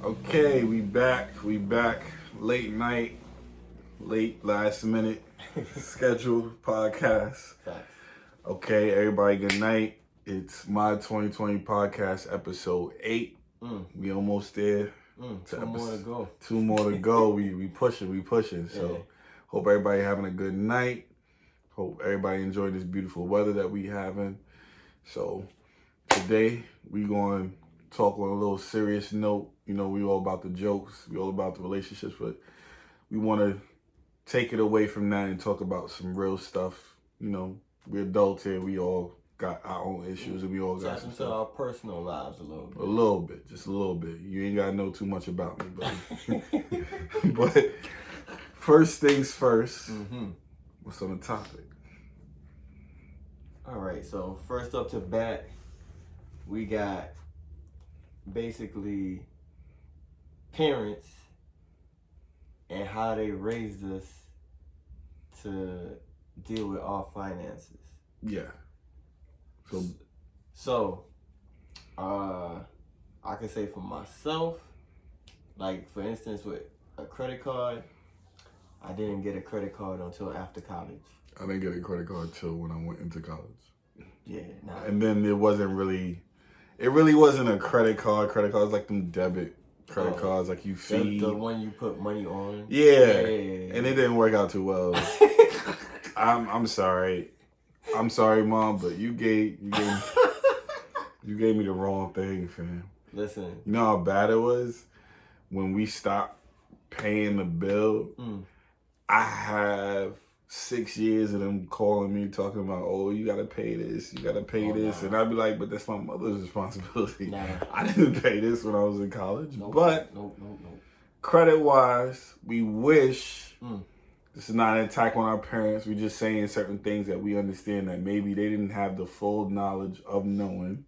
Okay, we back. Late night, last minute scheduled podcast. Facts. Okay, everybody, good night. It's my 2020 podcast, episode 8. We almost there. Two more to go. 2 more to go. we pushing. So hope everybody having a good night. Hope everybody enjoyed this beautiful weather that we having. So today we going to talk on a little serious note. You know, we all about the jokes, we all about the relationships, but we want to take it away from that and talk about some real stuff. You know, we're adults here. We all got our own issues, and we all got some stuff. Our personal lives a little bit. A little bit, just a little bit. You ain't got to know too much about me, buddy. But first things first, what's on the topic? All right, so first up to bat, we got basically parents and how they raised us to deal with our finances. Yeah. So, I can say for myself, like for instance with a credit card, I didn't get a credit card until after college. I didn't get a credit card till when I went into college. Yeah. And then it really wasn't a credit card. Credit cards like them debit credit cards, like you feed. The one you put money on. Yeah. And it didn't work out too well. I'm sorry. I'm sorry, Mom, but you gave me the wrong thing, fam. Listen. You know how bad it was when we stopped paying the bill? I have 6 years of them calling me talking about, oh, you gotta pay this, this. And I'd be like, but that's my mother's responsibility. Nah. I didn't pay this when I was in college. Nope. But Nope. credit wise, we wish, this is not an attack on our parents, we're just saying certain things that we understand that maybe they didn't have the full knowledge of knowing.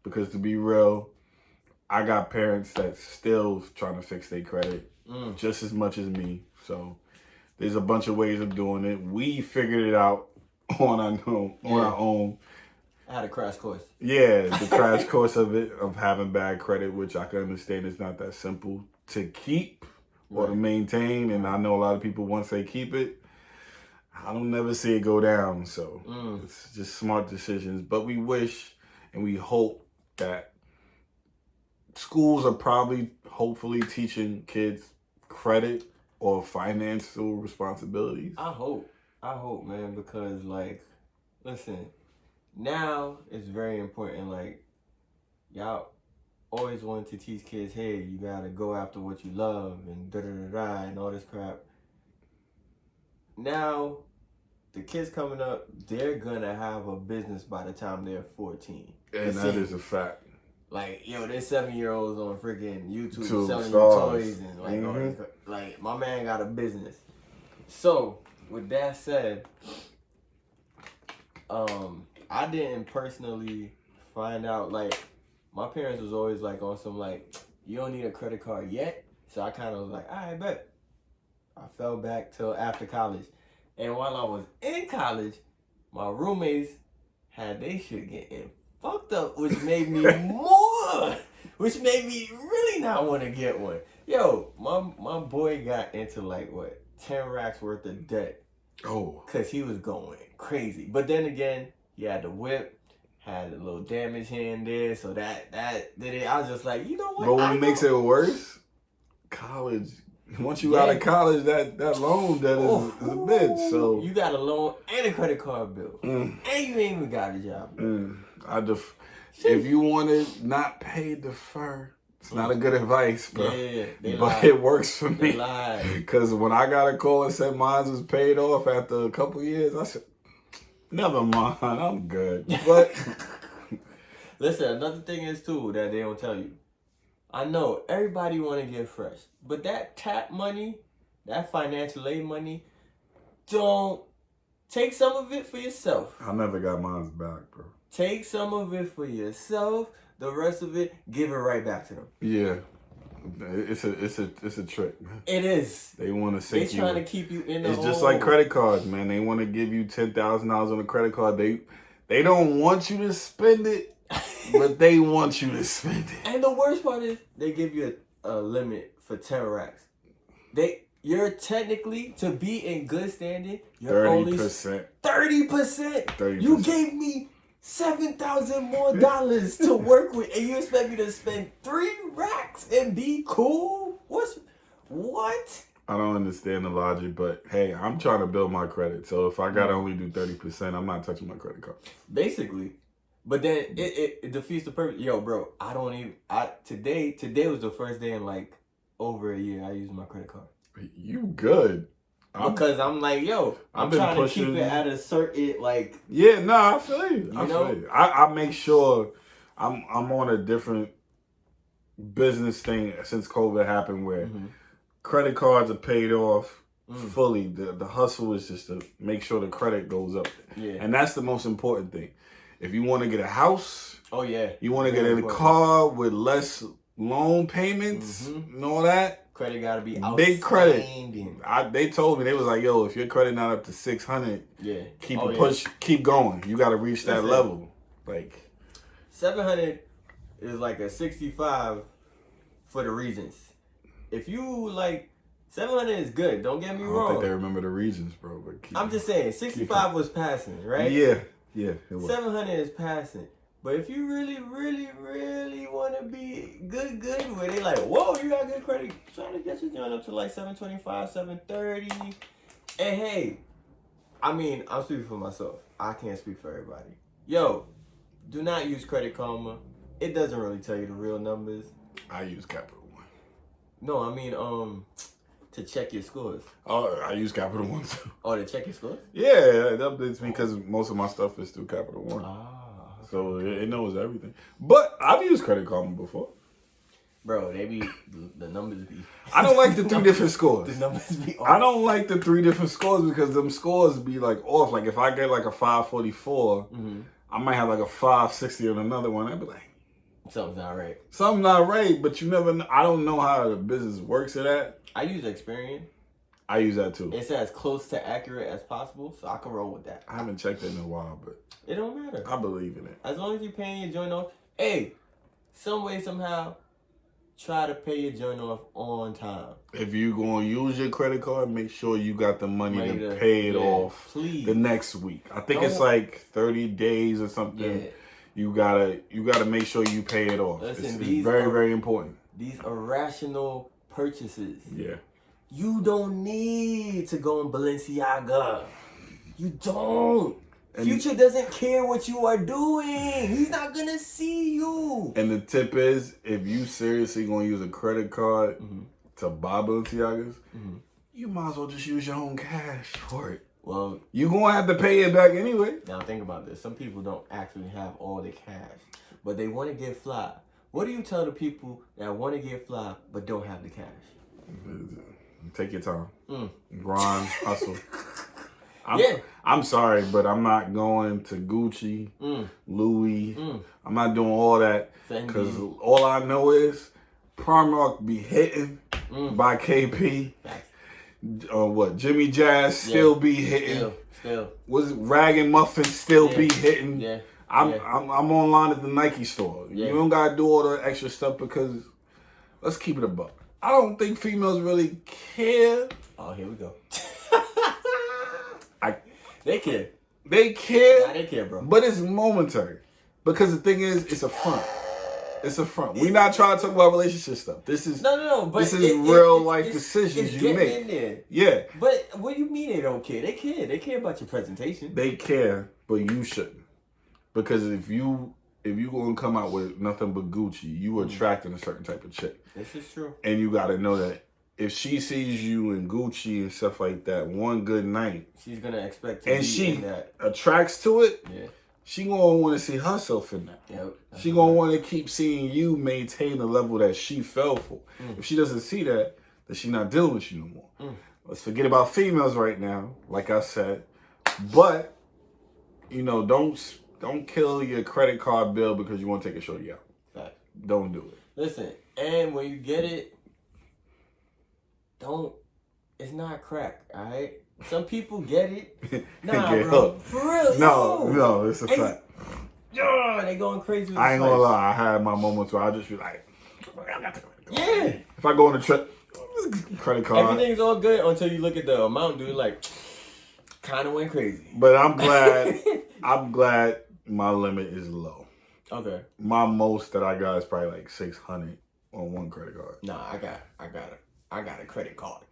Because to be real, I got parents that's still trying to fix their credit just as much as me. So there's a bunch of ways of doing it. We figured it out on our own. I had a crash course. Yeah, the crash course of it, of having bad credit, which I can understand is not that simple to keep or to maintain. And I know a lot of people, once they keep it, I don't never see it go down. So it's just smart decisions. But we wish and we hope that schools are probably, hopefully, teaching kids credit or financial responsibilities. I hope, man, because like, listen, now it's very important. Like, y'all always wanted to teach kids, hey, you gotta go after what you love and da-da-da-da and all this crap. Now, the kids coming up, they're gonna have a business by the time they're 14. And that is a fact. Like, yo, there's 7-year-olds on freaking YouTube selling you stars. toys and like my man got a business. So, with that said, I didn't personally find out, like, my parents was always like on some like, you don't need a credit card yet. So I kind of was like, all right, bet. I fell back till after college. And while I was in college, my roommates had they shit getting fucked up, which made me which made me really not want to get one. Yo, my boy got into like 10 racks worth of debt. Oh. Cause he was going crazy. But then again, he had the whip, had a little damage here and there, so that did it. I was just like, you know what? But what makes it worse? College. Once you out of college, that loan debt is a bitch. So you got a loan and a credit card bill, and you ain't even got a job. If you want to not pay, defer. It's not a good advice, bro. Yeah, but lied. It works for me. They Because when I got a call and said mine was paid off after a couple years, I said, never mind, I'm good. But listen, another thing is too that they don't tell you. I know everybody want to get fresh, but that TAP money, that financial aid money, don't take some of it for yourself. I never got mine back, bro. Take some of it for yourself. The rest of it, give it right back to them. Yeah, it's a trick, man. It is. They want to sink you. They trying to keep you in the It's hole. just like credit cards, man. They want to give you $10,000 on a credit card. They don't want you to spend it, but they want you to spend it. And the worst part is, they give you a limit for 10 racks. You're technically, to be in good standing, you're 30%. 30%. You gave me $7,000 more to work with, and you expect me to spend 3 racks and be cool? What? I don't understand the logic, but hey, I'm trying to build my credit. So if I gotta only do 30%, I'm not touching my credit card. Basically. But then it defeats the purpose. Yo, bro, today was the first day in like over a year I used my credit card. You good. Because I'm like, yo, I'm trying to keep it at a certain, like... Yeah, no, I feel you. I feel you. I make sure I'm on a different business thing since COVID happened where credit cards are paid off fully. The hustle is just to make sure the credit goes up. Yeah. And that's the most important thing. If you want to get a house, you want to get in a car with less loan payments and all that, credit gotta be outstanding. Big credit. They told me, they was like, yo, if your credit not up to 600, keep going. You gotta reach that level. Like 700 is like a 65 for the regions. If you like 700 is good. Don't get me wrong. I don't think they remember the regions, bro. But I'm just saying 65 was passing, right? Yeah, it was. 700 is passing. But if you really, really, really want to be good with it, like, whoa, you got good credit, trying to get your joint up to like 725, 730. And hey, I mean, I'm speaking for myself. I can't speak for everybody. Yo, do not use Credit Karma. It doesn't really tell you the real numbers. I use Capital One. No, I mean, to check your scores. Oh, I use Capital One too. Oh, to check your scores? Yeah, that updates me because most of my stuff is through Capital One. So it knows everything. But I've used Credit Karma before. Bro, the numbers be... I don't like the 3 different scores. The numbers be off. I don't like the 3 different scores because them scores be like off. Like if I get like a 544, I might have like a 560 on another one. I'd be like... Something's not right. Something's not right, but you never know. I don't know how the business works at that. I use Experian. I use that too. It's as close to accurate as possible, so I can roll with that. I haven't checked it in a while, but... It don't matter. I believe in it. As long as you're paying your joint off. Hey, some way, somehow, try to pay your joint off on time. If you're going to use your credit card, make sure you got the money to pay it off the next week. I think it's like 30 days or something. Yeah. You gotta make sure you pay it off. Listen, it's very, very important. These irrational purchases. Yeah. You don't need to go in Balenciaga. You don't. And Future doesn't care what you are doing. He's not gonna see you. And the tip is, if you seriously gonna use a credit card to buy Balenciagas, you might as well just use your own cash for it. Well, you're gonna have to pay it back anyway. Now think about this. Some people don't actually have all the cash, but they want to get fly. What do you tell the people that want to get fly but don't have the cash? Take your time. Grind, hustle. I'm sorry, but I'm not going to Gucci, Louis. I'm not doing all that because all I know is Primark be hitting by KP. Jimmy Jazz still be hitting. Still. Was Rag and Muffin still be hitting? Yeah. I'm online at the Nike store. Yeah. You don't gotta do all the extra stuff because let's keep it a buck. I don't think females really care. Oh, here we go. They care. They care. Nah, they care, bro. But it's momentary. Because the thing is, it's a front. It's a front. We're not trying to talk about relationship stuff. This is no. But this is real life decisions you make. In there. Yeah. But what do you mean they don't care? They care. They care about your presentation. They care, but you shouldn't. Because if you gonna come out with nothing but Gucci, you attracting a certain type of chick. This is true. And you gotta know that if she sees you in Gucci and stuff like that, one good night, she's gonna expect to be in that. Attracts to it. Yeah. She gonna want to see herself in that. Yep. She gonna want to keep seeing you maintain the level that she fell for. If she doesn't see that, then she not dealing with you no more. Let's forget about females right now, like I said. But don't kill your credit card bill because you want to take a shorty out. Right. Don't do it. Listen, and when you get it, it's not crack, all right? Some people get it. Nah, bro. For real. No, it's a fact. Yo, they going crazy with I ain't gonna lie. I had my moments where I just be like, I got the credit Yeah. If I go on a trip, credit card. Everything's all good until you look at the amount, dude. Like, kind of went crazy. But I'm glad. I'm glad my limit is low. Okay. My most that I got is probably like 600 on one credit card. Nah, I got a credit card.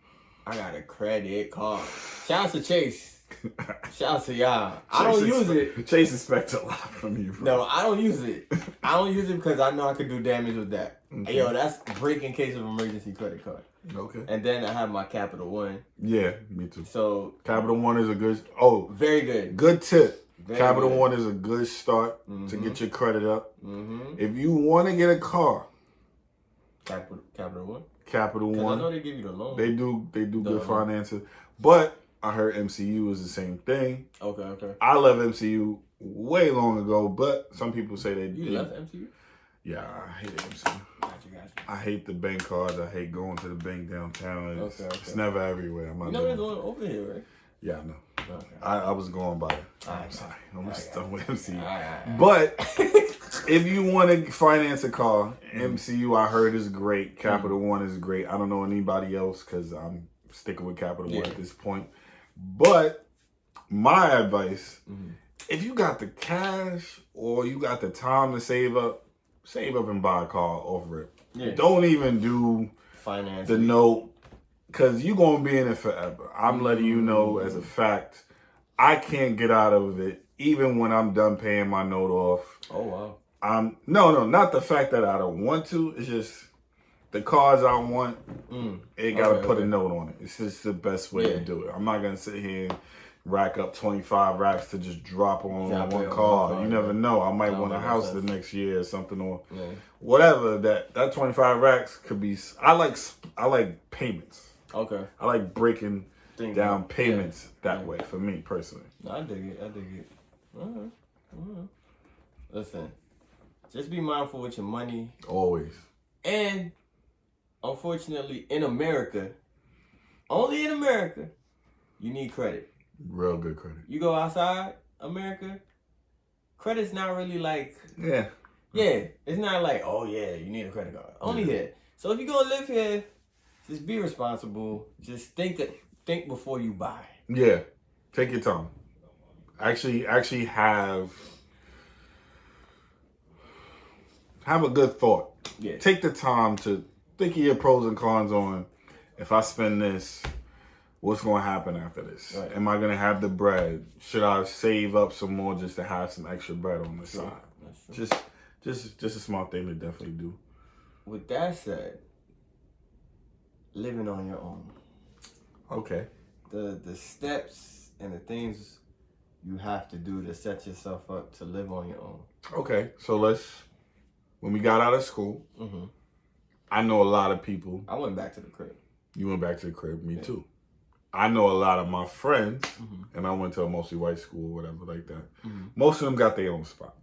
I got a credit card. Shout out to Chase. Shout out to y'all. I don't use it. Chase expects a lot from you, bro. No, I don't use it. I don't use it because I know I could do damage with that. Okay. Yo, that's break in case of emergency credit card. Okay. And then I have my Capital One. Yeah, me too. So Capital One is a good. very good. Good tip. Very Capital good. One is a good start to get your credit up. Mm-hmm. If you want to get a car, Capital One. Capital I One. know they give you the loan. They do good finances, but I heard MCU is the same thing. Okay. I left MCU way long ago, but some people say they. You left MCU? Yeah, I hate MCU. Gotcha. I hate the bank cards. I hate going to the bank downtown. It's Okay. never everywhere. I'm not You know doing they're going over here, right? Yeah, I know. Okay. I was going by it. I'm Alright. sorry. I'm just done with MCU. Alright. But if you want to finance a car, MCU I heard is great. Capital One is great. I don't know anybody else because I'm sticking with Capital One at this point. But my advice, if you got the cash or you got the time to save up and buy a car over it. Yeah. Don't even do Finance. the note because you're going to be in it forever. I'm letting you know as a fact, I can't get out of it even when I'm done paying my note off. Oh, wow. No, not the fact that I don't want to. It's just the cars I want, it got to put a note on it. It's just the best way to do it. I'm not going to sit here and rack up 25 racks to just drop on one car. You never know. I might want a house the next year or something or whatever. That 25 racks could be. I like payments. Okay. I like breaking down payments that way for me personally. No, I dig it. All right. Listen, just be mindful with your money. Always. And unfortunately, in America, only in America, you need credit. Real good credit. You go outside America, credit's not really like. Yeah. It's not like, oh yeah, you need a credit card. Only here. So if you're gonna live here, just be responsible. Just think before you buy. Yeah. Take your time. Actually have a good thought. Yeah. Take the time to think of your pros and cons on if I spend this, what's going to happen after this? Right. Am I going to have the bread? Should I save up some more just to have some extra bread on the side? That's true. Just a smart thing to definitely do. With that said, living on your own. Okay. The steps and the things you have to do to set yourself up to live on your own. Okay. So when we got out of school, I know a lot of people. I went back to the crib. You went back to the crib. Me too. I know a lot of my friends, and I went to a mostly white school or whatever like that. Most of them got their own spot.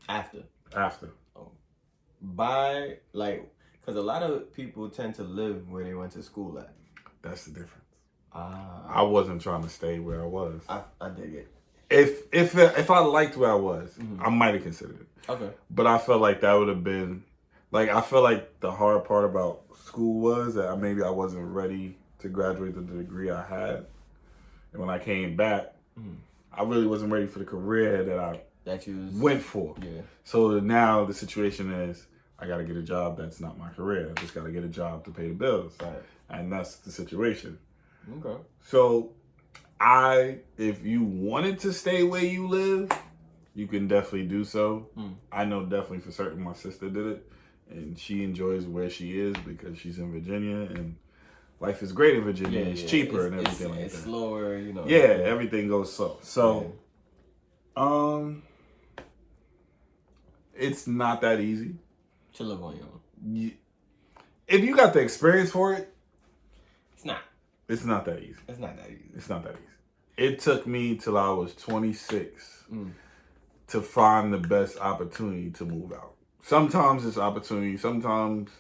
After. Oh. Because a lot of people tend to live where they went to school at. That's the difference. I I wasn't trying to stay where I was. I dig it. If I liked where I was, I might have considered it. Okay. But I felt like that would have been, I feel like the hard part about school was that maybe I wasn't ready to graduate to the degree I had. And when I came back, I really wasn't ready for the career that you went for. Yeah. So now the situation is I got to get a job that's not my career. I just got to get a job to pay the bills. Right. And that's the situation. Okay. So if you wanted to stay where you live, you can definitely do so. I know definitely for certain my sister did it, and she enjoys where she is because she's in Virginia, and life is great in Virginia. It's cheaper and everything like that. It's slower, Yeah, everything goes slow. So, it's not that easy to live on your own. If you got the experience for it, it's not. It's not that easy. It's not that easy. It's not that easy. It took me till I was 26 to find the best opportunity to move out. Sometimes it's opportunity. Sometimes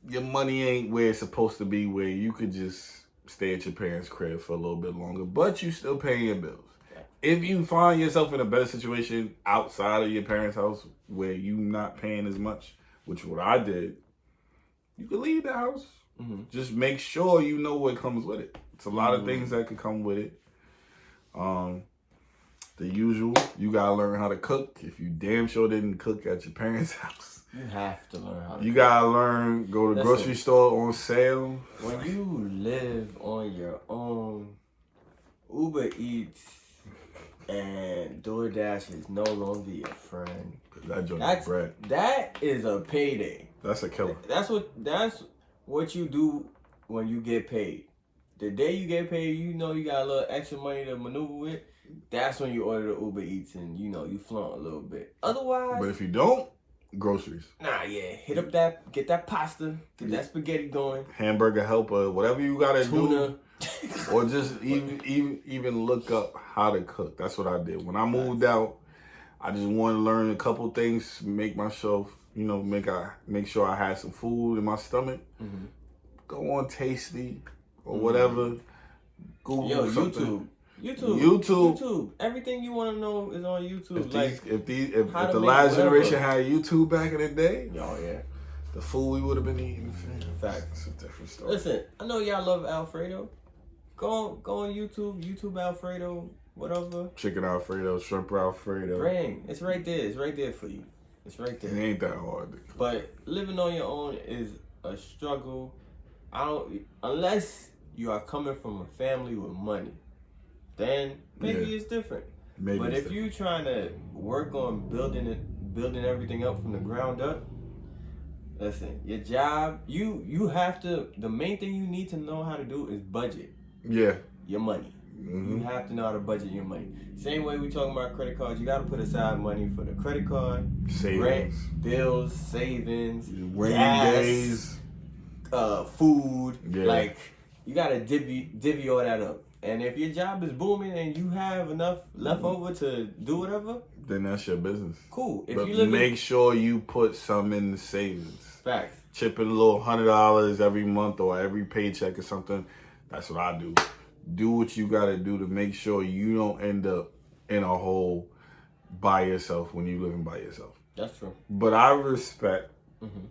your money ain't where it's supposed to be, where you could just stay at your parents' crib for a little bit longer, but you still paying your bills. Yeah. If you find yourself in a better situation outside of your parents' house where you not paying as much, which what I did, you can leave the house. Mm-hmm. Just make sure you know what comes with it. It's a lot of things that could come with it. The usual, you gotta learn how to cook. If you damn sure didn't cook at your parents' house, you have to learn how to cook. Gotta learn, go to the grocery store on sale. When you live on your own, Uber Eats and DoorDash is no longer your friend. That's bread. That is a payday. That's a killer. That's what you do when you get paid. The day you get paid, you know you got a little extra money to maneuver with. That's when you order the Uber Eats and you flaunt a little bit. Otherwise, but if you don't, groceries. Hit up get that pasta, get that spaghetti going. Hamburger helper, whatever you gotta Tuna. do. Or just even look up how to cook. That's what I did. When I moved out, I just wanted to learn a couple things, make myself, make sure I had some food in my stomach. Mm-hmm. Go on Tasty or whatever. Google something. YouTube. Everything you want to know is on YouTube. If the last generation had YouTube back in the day, yeah, the food we would have been eating. Facts. It's a different story. Listen, I know y'all love Alfredo. Go on YouTube Alfredo, whatever. Chicken Alfredo, shrimp Alfredo. It's right there. It's right there for you. It's right there. It ain't that hard. But living on your own is a struggle. Unless you are coming from a family with money, then maybe it's different. But if you're trying to work on building everything up from the ground up, listen, your job, you have to. The main thing you need to know how to do is budget. Yeah. Your money. Mm-hmm. You have to know how to budget your money. Same way we talking about credit cards, you got to put aside money for the credit card, savings, rent, bills, savings, rainy days, food. Yeah. Like you got to divvy all that up. And if your job is booming and you have enough left over to do whatever, then that's your business. Cool. But make sure you put some in the savings. Facts. Chipping a little $100 every month or every paycheck or something. That's what I do. Do what you got to do to make sure you don't end up in a hole by yourself when you're living by yourself. That's true. But I respect. Mm-hmm.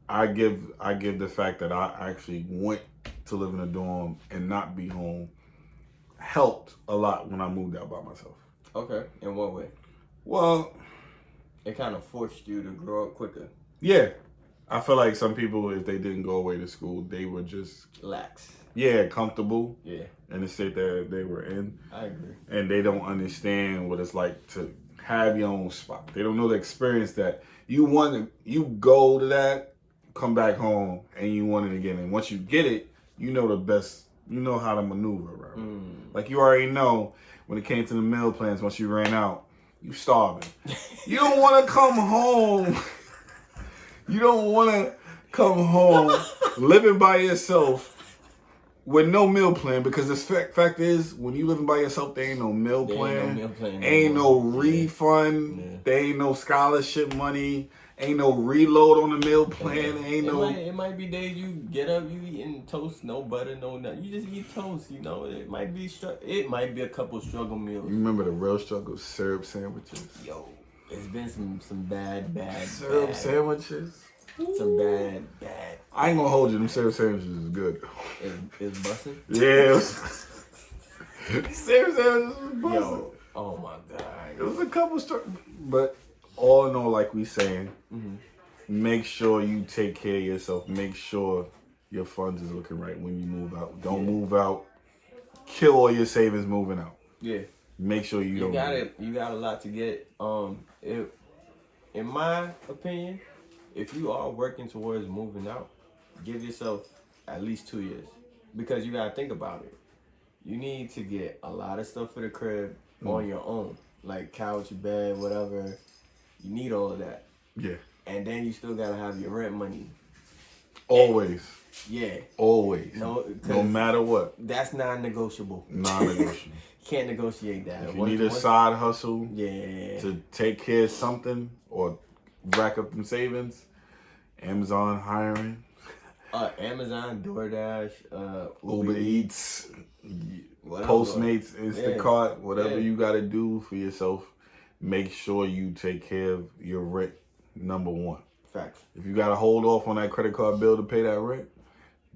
I give the fact that I actually went to live in a dorm and not be home helped a lot when I moved out by myself. Okay. In what way? Well, it kind of forced you to grow up quicker. Yeah. I feel like some people, if they didn't go away to school, they were just lax. Yeah, comfortable. Yeah. In the state that they were in. I agree. And they don't understand what it's like to have your own spot. They don't know the experience that you go to that, come back home, and you want it again. And once you get it, you know the best, you know how to maneuver around. Like you already know when it came to the meal plans, once you ran out, you starving. You don't want to come home. You don't want to come home living by yourself with no meal plan, because the fact is, when you living by yourself, there ain't no meal plan. Ain't no refund. Yeah. There ain't no scholarship money. Ain't no reload on the meal plan. It might be days you get up, you eating toast, no butter, no nothing. You just eat toast, you know. It might be a couple struggle meals. You remember the real struggle? Syrup sandwiches. Yo, it's been some bad syrup sandwiches. Some bad. I ain't gonna hold you. Them syrup sandwiches is good. It's busting? Yeah. Syrup sandwiches was busting. Yo, oh my God. It was a couple but all in all, like we saying, make sure you take care of yourself. Make sure your funds is looking right when you move out. Don't move out. Kill all your savings moving out. Yeah. Make sure you don't. You got a lot to get. In my opinion, if you are working towards moving out, give yourself at least 2 years, because you gotta think about it. You need to get a lot of stuff for the crib on your own, like couch, bed, whatever. You need all of that. Yeah. And then you still gotta have your rent money. Always. Yeah. Always. No matter what. That's non-negotiable. Non-negotiable. Can't negotiate that. If you need a side hustle to take care of something or rack up them savings, Amazon hiring. Amazon, DoorDash, Uber Eats, Postmates, Instacart, whatever you got to do for yourself. Make sure you take care of your rent, number one. Facts. If you got to hold off on that credit card bill to pay that rent,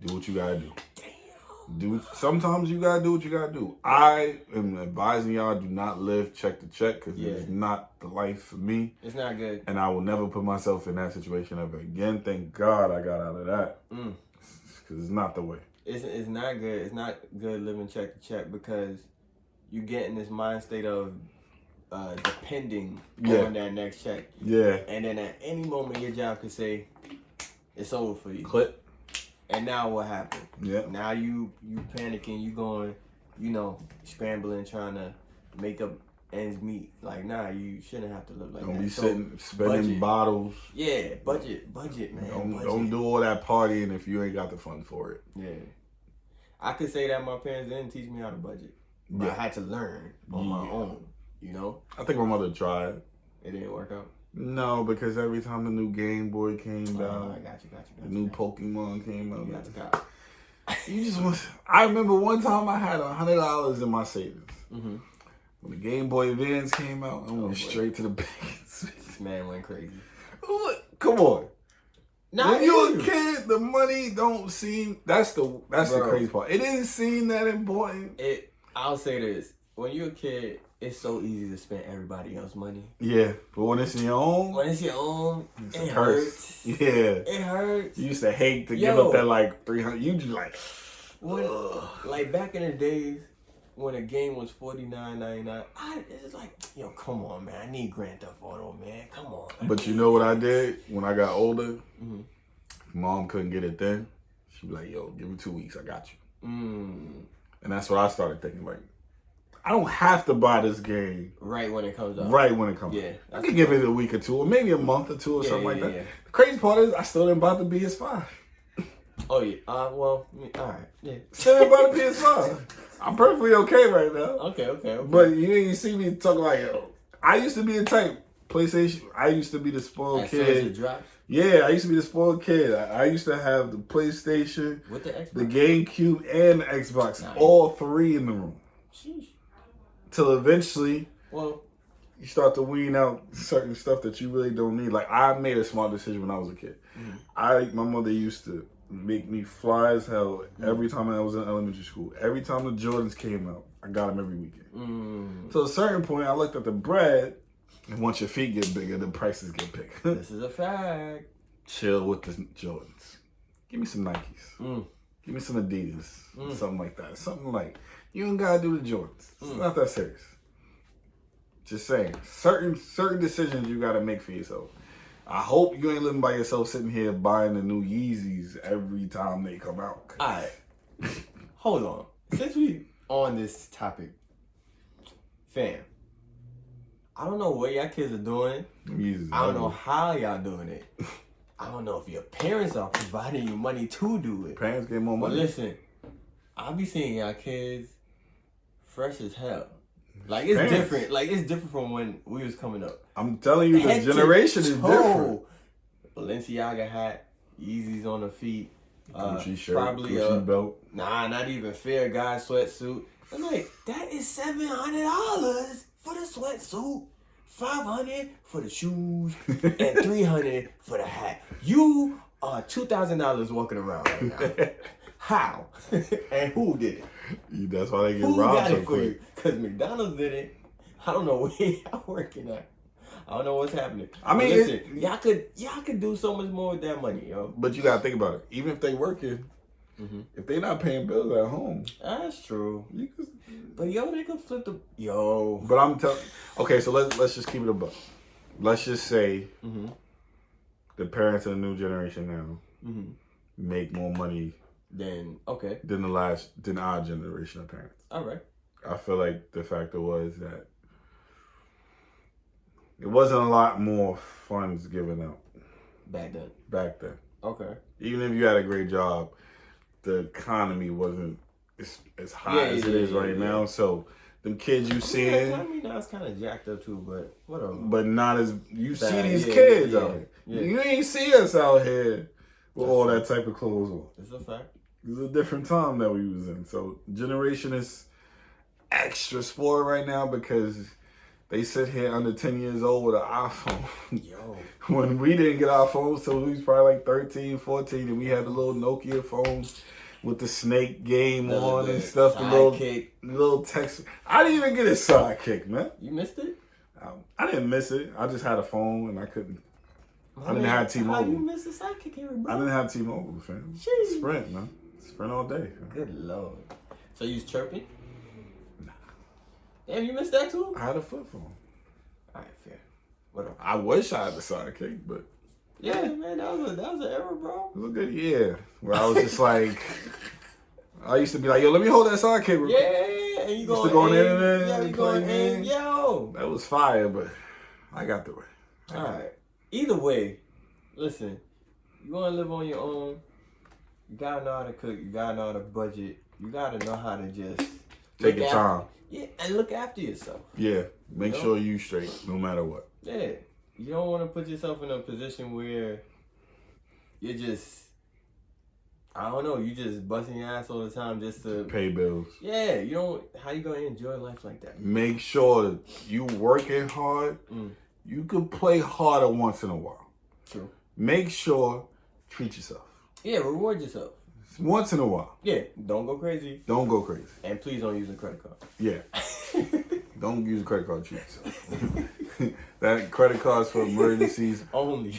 do what you got to do. Sometimes you got to do what you got to do. I am advising y'all, do not live check to check because it's not the life for me. It's not good. And I will never put myself in that situation ever again. Thank God I got out of that. Because it's not the way. It's not good. It's not good living check to check because you get in this mind state of depending on that next check. Yeah. And then at any moment your job could say, it's over for you. Click. And now what happened? Yeah. Now you panicking, you going, scrambling, trying to make up ends meet. Like, nah, you shouldn't have to live like that. Don't be sitting, spending bottles. Yeah, budget, man. Don't do all that partying if you ain't got the funds for it. Yeah. I could say that my parents didn't teach me how to budget. But I had to learn on my own, I think my mother tried. It didn't work out? No, because every time the new Game Boy came down, I got you. The new Pokemon came out. You got the cop. You just want. I remember one time I had $100 in my savings. When the Game Boy Advance came out, I went straight to the bank. This man went crazy. Come on. When you're a kid, the money don't seem. That's the crazy part. It didn't seem that important. I'll say this: when you're a kid, it's so easy to spend everybody else's money. Yeah, but when it's your own, it hurts. Yeah, it hurts. You used to hate to give up that like 300. You just like, like back in the days when a game was $49.99. It's like, come on, man. I need Grand Theft Auto, man. Come on. But you know what I did when I got older? Mom couldn't get it then. She'd be like, yo, give me 2 weeks. I got you. And that's what I started thinking. Like, I don't have to buy this game right when it comes out. Yeah, I could give it a week or two, or maybe a month or two, or something like that. Yeah. The crazy part is, I still didn't buy the PS5. Oh yeah. Well, all right. Yeah. Still didn't buy the PS5. I'm perfectly okay right now. Okay. But you see me talking like, yo, I used to be the type PlayStation. I used to be the spoiled kid. As soon as it drops. Yeah, I used to be the spoiled kid. I used to have the PlayStation, with the Xbox, the GameCube, and the Xbox, all three in the room. Sheesh. Till eventually, you start to wean out certain stuff that you really don't need. Like, I made a smart decision when I was a kid. My mother used to make me fly as hell every time I was in elementary school. Every time the Jordans came out, I got them every weekend. So at a certain point, I looked at the bread, and once your feet get bigger, the prices get bigger. This is a fact. Chill with the Jordans. Give me some Nikes. Give me some Adidas. Something like that. Something like, you ain't gotta do the Jordans. It's not that serious. Just saying. Certain decisions you gotta make for yourself. I hope you ain't living by yourself sitting here buying the new Yeezys every time they come out. Alright. Hold on. Since we on this topic, fam, I don't know what y'all kids are doing. I don't know how y'all doing it. I don't know if your parents are providing you money to do it. Parents get more money. But listen, I be seeing y'all kids fresh as hell. Like, it's different. Like, it's different from when we was coming up. I'm telling you, the generation is different. Balenciaga hat, Yeezys on the feet, Gucci shirt, probably Gucci belt. Nah, not even Fair Guy sweatsuit. I'm like, that is $700 for the sweatsuit, $500 for the shoes, and $300 for the hat. You are $2,000 walking around right now. How? And who did it? That's why they get robbed so quick. Because McDonald's did it. I don't know where y'all working at. I don't know what's happening. I mean, listen, y'all could do so much more with that money, yo. But you gotta think about it. Even if they working, if they not paying bills at home, that's true. But they can flip the But I'm telling. Okay, so let's just keep it a buck. Let's just say the parents of the new generation now make more money than our generation of parents. All right. I feel like the factor was that it wasn't a lot more funds given out back then. Okay. Even if you had a great job, the economy wasn't as high as it is right now. So them kids you seeing, I mean, now it's kind of jacked up too, but whatever. But not as you see these kids out here. Yeah. You ain't see us out here with all that type of clothes on. It's a fact. It's a different time that we was in. So generation is extra spoiled right now because They sit here under 10 years old with an iPhone. Yo. When we didn't get our phones till we was probably like 13, 14, and we had the little Nokia phones with the snake game on and stuff. The little text. I didn't even get a sidekick, man. You missed it? I didn't miss it. I just had a phone and I couldn't. I didn't have T-Mobile. How you miss a sidekick here, bro? I didn't have T-Mobile, fam. Jeez. Sprint, man. Sprint all day. Fam. Good Lord. So you was chirping? Nah. Damn, you missed that too? I had a flip phone. All right, fair. What else? I wish I had the sidekick, but yeah, man, that was an error, bro. It was a good year where I was just like, I used to be like, yo, let me hold that sidekick. Yeah, and you going on the internet. Yeah, you going in. Yo. That was fire, but I got through it. All right. Either way, listen, you want to live on your own, you got to know how to cook, you got to know how to budget, you got to know how to just take your time. Yeah, and look after yourself. Yeah, make sure you straight no matter what. Yeah, you don't want to put yourself in a position where you're just, I don't know, you just busting your ass all the time just to pay bills. Yeah, you don't, how you going to enjoy life like that? Make sure you working hard. You could play harder once in a while. True. Make sure, treat yourself. Yeah, reward yourself. Once in a while. Yeah, don't go crazy. Don't go crazy. And please don't use a credit card. Yeah. Don't use a credit card, treat yourself. That credit card's for emergencies. Only,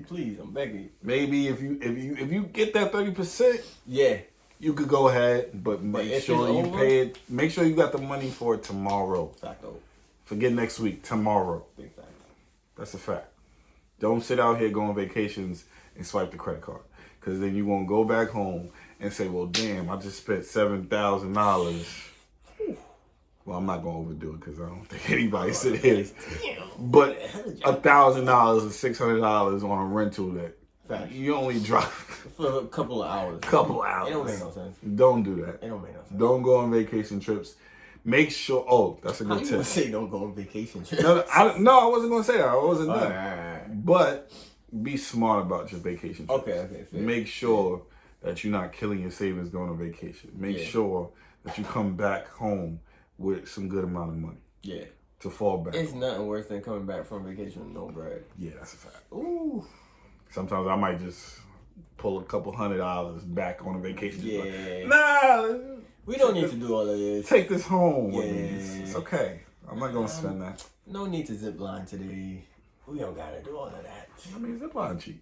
please, I'm begging. Maybe if you get that 30%, yeah, you could go ahead, but make sure you pay it. Make sure you got the money for it tomorrow. Facto. Forget next week, tomorrow. Big fact. That's a fact. Don't sit out here going vacations and swipe the credit card. Because then you're going to go back home and say, well, damn, I just spent $7,000. Well, I'm not going to overdo it because I don't think anybody said it is. But $1,000 or $600 on a rental that fact. You only drop for a couple of hours. It don't make no sense. Don't do that. It don't make no sense. Don't go on vacation trips. Make sure. Oh, that's a good tip. How you say don't go on vacation trips? No, I wasn't gonna say that. I wasn't done. Right. But be smart about your vacation trips. Okay. Fair. Make sure that you're not killing your savings going on vacation. Make sure that you come back home with some good amount of money. Yeah. To fall back. It's nothing worse than coming back from vacation with no bread. Yeah, that's a fact. Ooh. Sometimes I might just pull a couple $100 back on a vacation. Yeah. Nah. We don't need to do all of this. Take this home with me. It's okay. I'm not going to spend that. No need to zip line today. We don't got to do all of that. I mean, zip line cheap.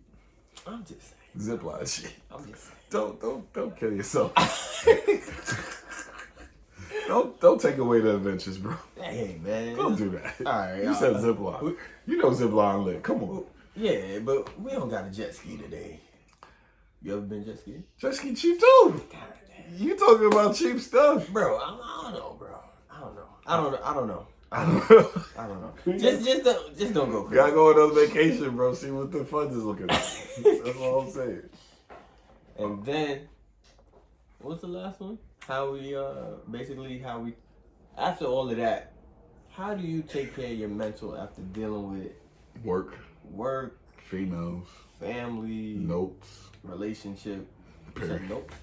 I'm just saying. Zip line cheap. I'm just saying. Don't kill yourself. Don't take away the adventures, bro. Hey, man. Don't do that. All right. You said zip line. You know zip line lit. Come on. Yeah, but we don't got a jet ski today. You ever been jet skiing? Jet ski cheap too. God damn. You talking about cheap stuff, bro? I don't know, bro. I don't know. I don't know. Just don't go crazy. Gotta go on another vacation, bro. See what the funds is looking like. That's all I'm saying. And then, what's the last one? How we after all of that, how do you take care of your mental after dealing with work, females, family, notes, relationship, notes,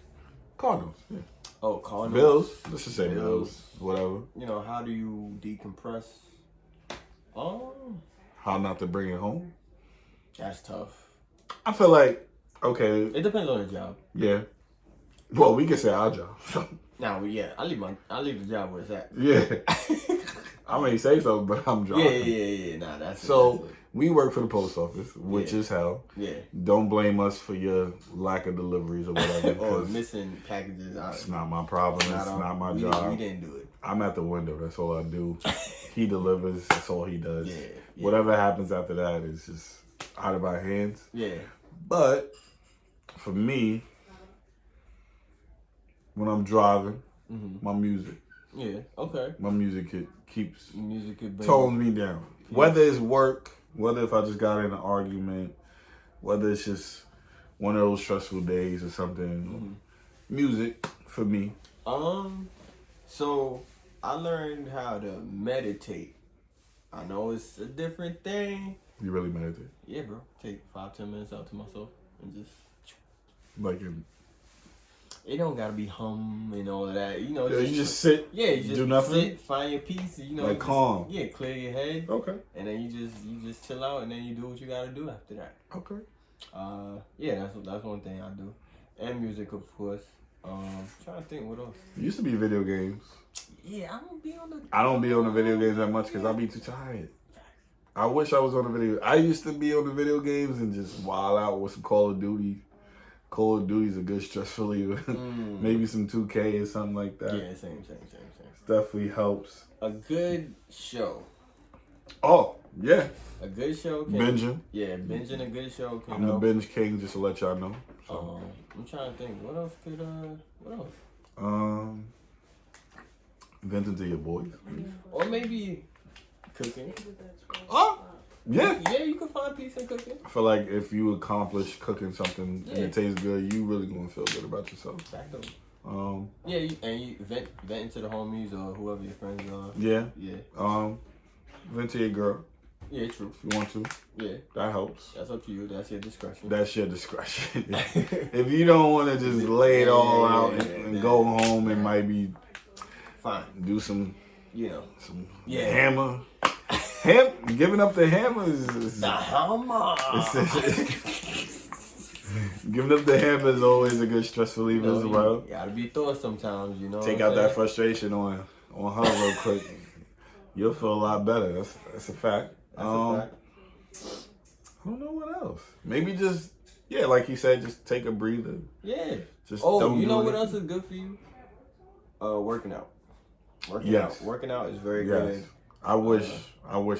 car notes, yeah. Oh, car notes. Bills. Let's just say bills, whatever. You know, how do you decompress? How not to bring it home? That's tough. I feel like, okay. It depends on the job. Yeah. Well, we can say our job. Now, yeah, I leave the job where it's at. Yeah. I may say so, but I'm driving. Yeah. Nah, that's so. That's it. We work for the post office, which is hell. Yeah. Don't blame us for your lack of deliveries or whatever. Or missing packages. It's not my problem. It's not my job. We didn't do it. I'm at the window. That's all I do. He delivers. That's all he does. Yeah. Whatever happens after that is just out of our hands. Yeah. But for me, when I'm driving, my music. Yeah. Okay. My music keeps tones me down. Yeah. Whether it's work, whether if I just got in an argument, whether it's just one of those stressful days or something. Music for me. So I learned how to meditate. I know it's a different thing. You really meditate? Yeah, bro. Take 5-10 minutes out to myself and just like in It don't gotta be hum and all of that. You know, Yeah, you just sit. Yeah, you just do nothing. sit, find your peace. You know, like just, calm. Yeah, clear your head. Okay. And then you just chill out, and then you do what you gotta do after that. Okay. Yeah, that's one thing I do, and music, of course. Trying to think what else. It used to be video games. Yeah, I don't be on the. I don't be on the video games that much because I be too tired. I wish I was on the video. I used to be on the video games and just wild out with some Call of Duty. Call of Duty's a good stress reliever. Maybe some 2K or something like that. Yeah, same. Definitely helps. A good show. Oh, yeah. A good show can... Binging. Yeah, binging a good show can I'm the binge king, just to let y'all know. So. I'm trying to think. What else could... What else? Venting to your boys. Or maybe cooking. Oh, yeah. Yeah, you can find peace in cooking. I feel like if you accomplish cooking something and it tastes good, you really gonna feel good about yourself. Back up. Yeah, you vent to the homies or whoever your friends are. Yeah. Yeah. Vent to your girl. Yeah, true. If you want to. Yeah. That helps. That's up to you. That's your discretion. That's your discretion. If you don't want to just lay it all out and go home and maybe fine. Do some, some hammer. Giving up the hammer is... The hammer! Giving up the hammer is always a good stress reliever as well. You gotta be thorough sometimes, Take out that frustration on her real quick. You'll feel a lot better. That's a fact. That's a fact. I don't know what else. Maybe just, like you said, just take a breather. Yeah. Just you know what else is good for you? Working out. Working out is very good. I wish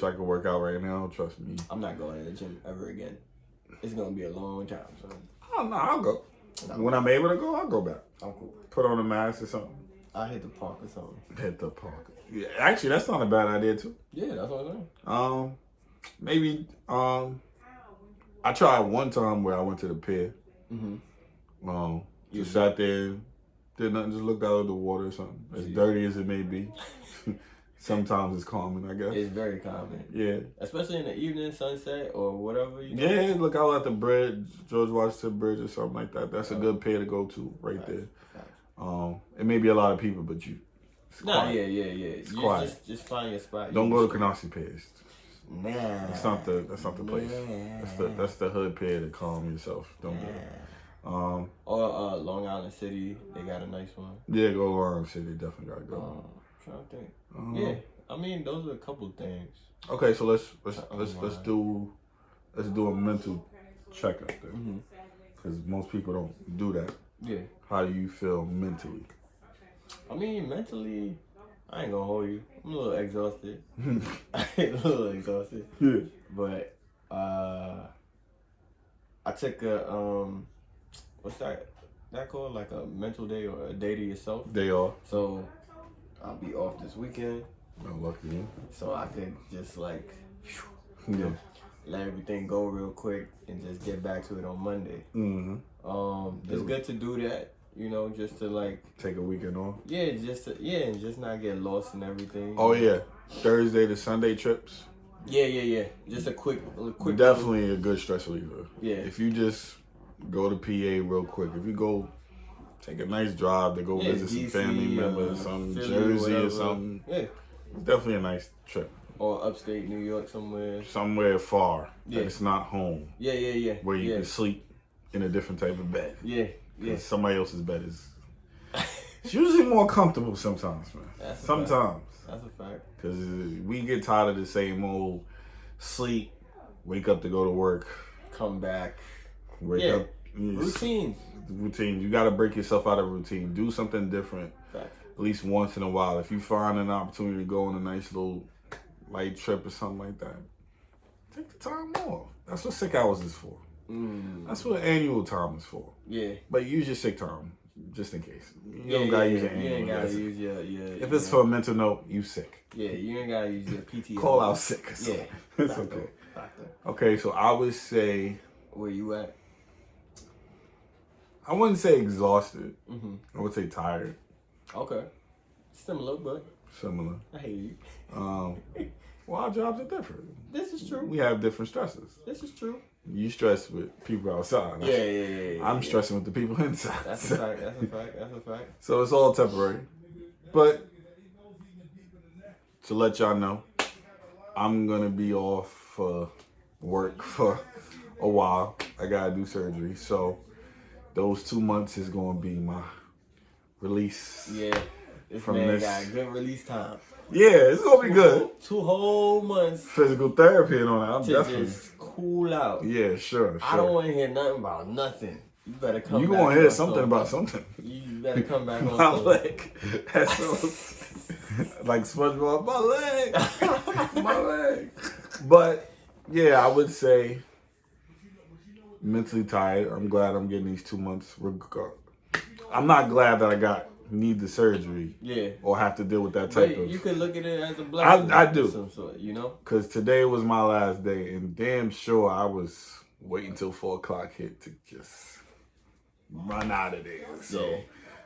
I could work out right now. Trust me. I'm not going to the gym ever again. It's gonna be a long time. So. Oh no, I'll go. When I'm able to go, I'll go back. I'm cool. Put on a mask or something. I hit the park or something. Hit the park. Yeah, actually, that's not a bad idea too. Yeah, that's what I'm saying. Maybe I tried one time where I went to the pier. Just sat there, did nothing, just looked out at the water or something. As dirty as it may be. Sometimes it's calming, I guess. It's very calming. Yeah. Especially in the evening, sunset, or whatever. Yeah, look out at the bridge, George Washington Bridge or something like that. That's a good pier to go to right there. It may be a lot of people, but it's quiet. Yeah. It's quiet. Just find your spot. Don't go to Canarsie Piers. Nah. That's not the place. That's the hood pier to calm yourself. Don't do it. Or Long Island City, they got a nice one. Yeah, go Long Island City, definitely gotta go. Trying to think. Yeah, I mean those are a couple of things. Okay, so let's do a mental checkup then, because most people don't do that. Yeah. How do you feel mentally? I mean, mentally, I ain't gonna hold you. I'm a little exhausted. Yeah. But I took a what's that called? Like a mental day or a day to yourself. Day off. So I'll be off this weekend. Oh, lucky you. So I could just like, let everything go real quick and just get back to it on Monday. It's good to do that, just to like take a weekend off. Yeah, and just not get lost in everything. Oh yeah, Thursday to Sunday trips. Yeah. Just a quick. Definitely a good stress reliever. Yeah. If you just go to PA real quick, if you go take a nice drive to go visit some DC, family members, some Philly, Jersey or something. Yeah. It's definitely a nice trip. Or upstate New York somewhere. Somewhere far. Yeah. It's not home. Yeah. Where you can sleep in a different type of bed. Yeah. Somebody else's bed is it's usually more comfortable sometimes, man. Sometimes. That's a fact. Because we get tired of the same old sleep, wake up to go to work. Come back. Wake up. Routine. You got to break yourself out of routine. Do something different. Fact. At least once in a while. If you find an opportunity to go on a nice little light trip or something like that, take the time off. That's what sick hours is for. That's what annual time is for. Yeah. But use your sick time, just in case. You don't got to use your annual. You ain't got to use your if it's for a mental note, you sick. Yeah, you ain't got to use your PTO. Call out sick. Yeah. It's okay. Okay, so I would say... Where you at? I wouldn't say exhausted. I would say tired. Okay. Similar, but... Similar. I hate you. Well, our jobs are different. This is true. We have different stresses. This is true. You stress with people outside. Yeah. I'm stressing with the people inside. That's a fact. That's a fact. That's a fact. So it's all temporary. But to let y'all know, I'm going to be off work for a while. I got to do surgery. So those 2 months is going to be my release. Yeah. This from man this. got good release time. Yeah, it's going to be good. 2 whole months. Physical therapy and all that. I'm to definitely. just cool out. Yeah, sure. I don't want to hear nothing about nothing. You better come You back. going to hear on something about something. You better come back on My some- leg. That's so, like SpongeBob, my leg. My leg. But, yeah, I would say mentally tired. I'm glad I'm getting these 2 months. I'm not glad that I need the surgery. Yeah. Or have to deal with that type But of. you could look at it as a blessing. I do. Of some sort, you know? Because today was my last day, and damn sure I was waiting till 4 o'clock hit to just run out of there. So, Yeah.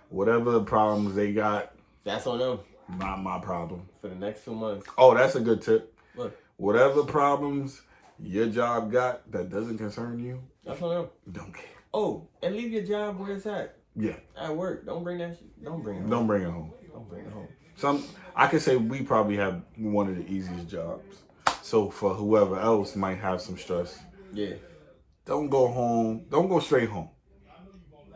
whatever problems they got, That's on them not my problem. for the next 2 months. Oh, that's a good tip. What? Whatever problems your job got that doesn't concern you, That's on them. don't care. Oh, and leave your job where it's at. Yeah, At work. Don't bring that shit. Don't bring it home. don't bring it home. Don't bring it home. I could say we probably have one of the easiest jobs. So for whoever else might have some stress, Yeah. don't go home. Don't go straight home.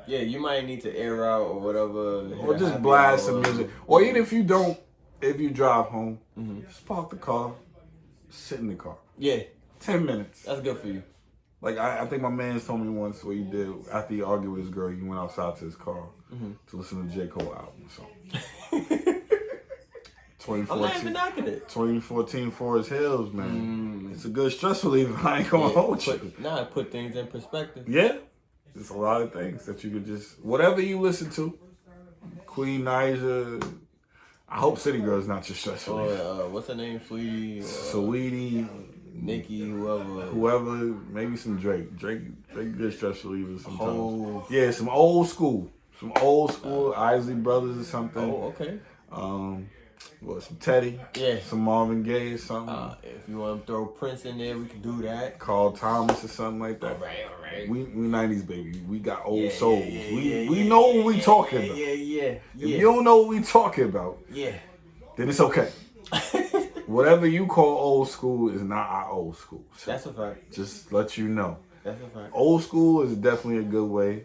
Yeah, you might need to air out or whatever. Or just blast some music. Or even if you drive home, just park the car, sit in the car. Yeah, 10 minutes. that's good for you. Like, I think my man told me once what he did after he argued with his girl, he went outside to his car to listen to J. Cole album or something. I'm not even knocking it. 2014 Forest Hills, man. It's a good stress reliever. I ain't gonna hold you. Put things in perspective. Yeah. There's a lot of things that you could just, whatever you listen to, Queen Naija, I hope City Girl's not your stress reliever. Or what's her name? Fleety. Sweetie, Nicki, whoever. whoever, maybe some Drake. Drake good stress relievers sometimes. Oh. Yeah, some old school. Isley Brothers or something. Oh, okay. Some Teddy. Yeah. Some Marvin Gaye or something. If you want to throw Prince in there, we can do that. Carl Thomas or something like that. All right. We 90s baby. We got old Yeah, souls. yeah, we know what we talking about. Yeah. If you don't know what we talking about, Yeah. then it's okay. Whatever you call old school is not our old school. So That's a fact. just let you know. That's a fact. Old school is definitely a good way.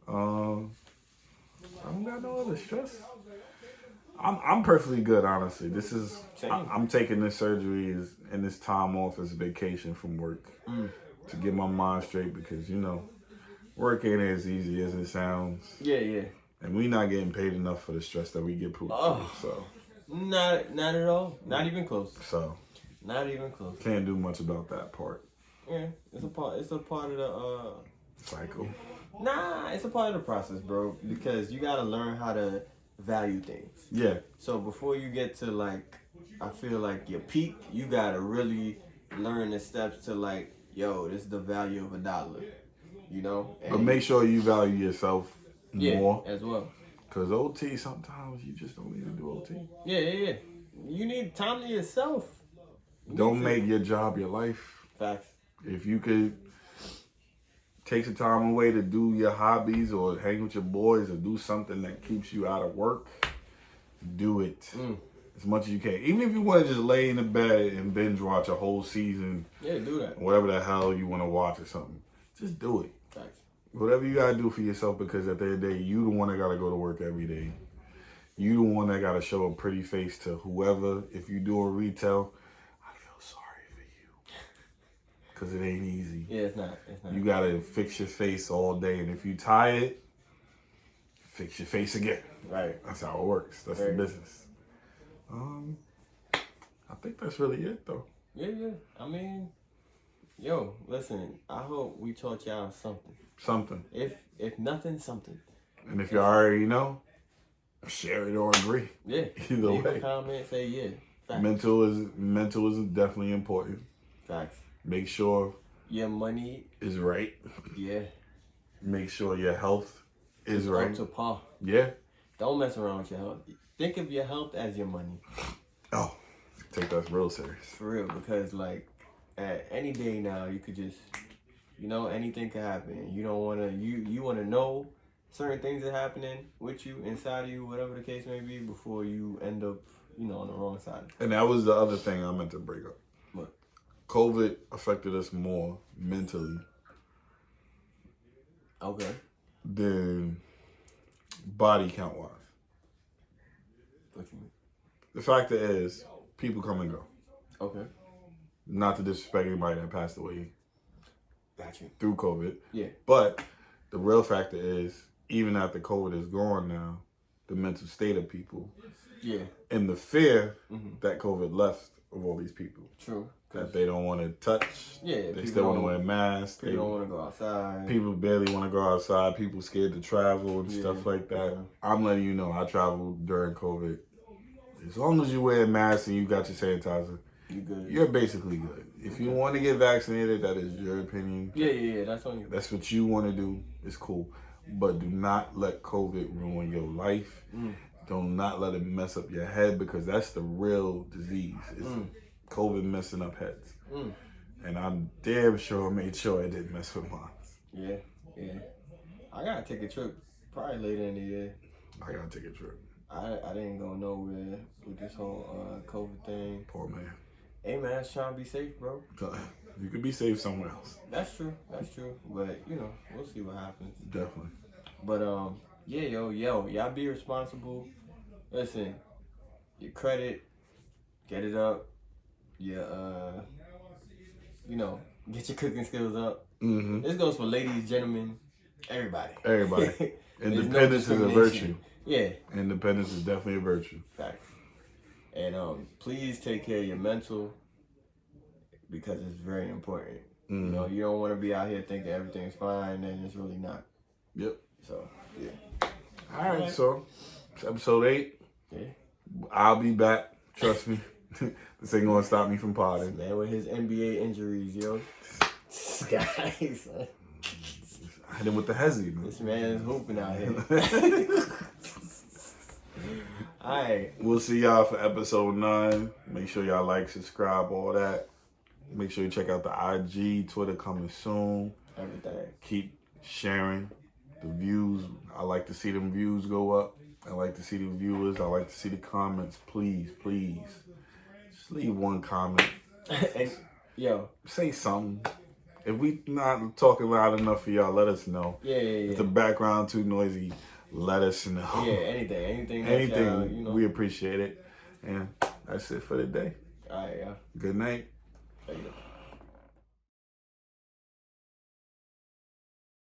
I don't got no other stress. I'm perfectly good, honestly. I'm taking this surgery and this time off as vacation from work to get my mind straight because work ain't as easy as it sounds. Yeah. And we not getting paid enough for the stress that we get put through. So Not at all. Not even close. So Not even close. can't do much about that part. Yeah, it's a part of the Cycle. Nah, it's a part of the process, bro. Because you gotta learn how to value things. Yeah. So before you get to I feel like your peak, you gotta really learn the steps to this is the value of $1. But make sure you value yourself more. as well. Because OT, sometimes you just don't need to do OT. Yeah. You need time to yourself. Don't make your job your life. Facts. If you could take some time away to do your hobbies or hang with your boys or do something that keeps you out of work, do it as much as you can. Even if you want to just lay in the bed and binge watch a whole season, Yeah, do that. whatever the hell you want to watch or something, just do it. Facts. Whatever you gotta do for yourself, because at the end of the day, you the one that gotta go to work every day. You the one that gotta show a pretty face to whoever. If you do a retail, I feel sorry for you, cause it ain't easy. Yeah, it's not. You gotta fix your face all day, and if you tired, fix your face again. Right. That's how it works. That's the Right. business. I think that's really it, though. Yeah. I mean, listen. I hope we taught y'all something. Something. If nothing, something. And if you already know, share it or agree. Yeah. Either Leave way. a comment. Say yeah. Facts. Mental is definitely important. Facts. Make sure Your money. is right. Yeah. Make sure your health is right. Up to par. Yeah. Don't mess around with your health. Think of your health as your money. Oh, take us real serious. For real, because like at any day now, you could just, anything could happen. You don't want to, you want to know certain things are happening with you, inside of you, whatever the case may be, before you end up, on the wrong side. And that was the other thing I meant to bring up. What? COVID affected us more mentally. Okay. Than body count wise. What you mean? The fact is, people come and go. Okay. Not to disrespect anybody that passed away Got you. through COVID. Yeah. But the real factor is, even after COVID is gone now, the mental state of people. Yeah. And the fear that COVID left of all these people. True. That they don't want to touch. Yeah. They still want to wear masks. People don't want to go outside. People barely want to go outside. People scared to travel and stuff like that. Yeah. I'm letting you know, I traveled during COVID. As long as you wear a mask and you got your sanitizer, you good. You're basically good. If you want to get vaccinated, that is your opinion. Yeah, that's on you. That's what you want to do. It's cool. But do not let COVID ruin your life. Do not let it mess up your head, because that's the real disease. It's COVID messing up heads. And I'm damn sure made sure it didn't mess with mine. Yeah. I gotta take a trip probably later in the year. I gotta take a trip. I didn't go nowhere with this whole COVID thing. Poor man. Hey man, just trying to be safe, bro. You could be safe somewhere else. That's true. But we'll see what happens. Definitely. But y'all be responsible. Listen, your credit, get it up. Your get your cooking skills up. This goes for ladies, gentlemen, everybody. Independence is a virtue. Yeah. Independence is definitely a virtue. Fact. And please take care of your mental, because it's very important. You don't want to be out here thinking everything's fine and it's really not. Yep. So, yeah. All right, so it's episode 8. Yeah. I'll be back. Trust me. This ain't gonna stop me from potting. Man, with his NBA injuries, yo. Guys. I hit him with the hezzy, man. This man is hooping out here. Alright. We'll see y'all for episode 9. Make sure y'all like, subscribe, all that. Make sure you check out the IG, Twitter coming soon. Everything. Keep sharing the views. I like to see them views go up. I like to see the viewers. I like to see the comments. Please. Just leave one comment. And, say something. If we not talking loud enough for y'all, let us know. Yeah. If the background too noisy, let us know. Yeah, anything. We appreciate it. And that's it for the day. All right, yeah. Good night. There you go.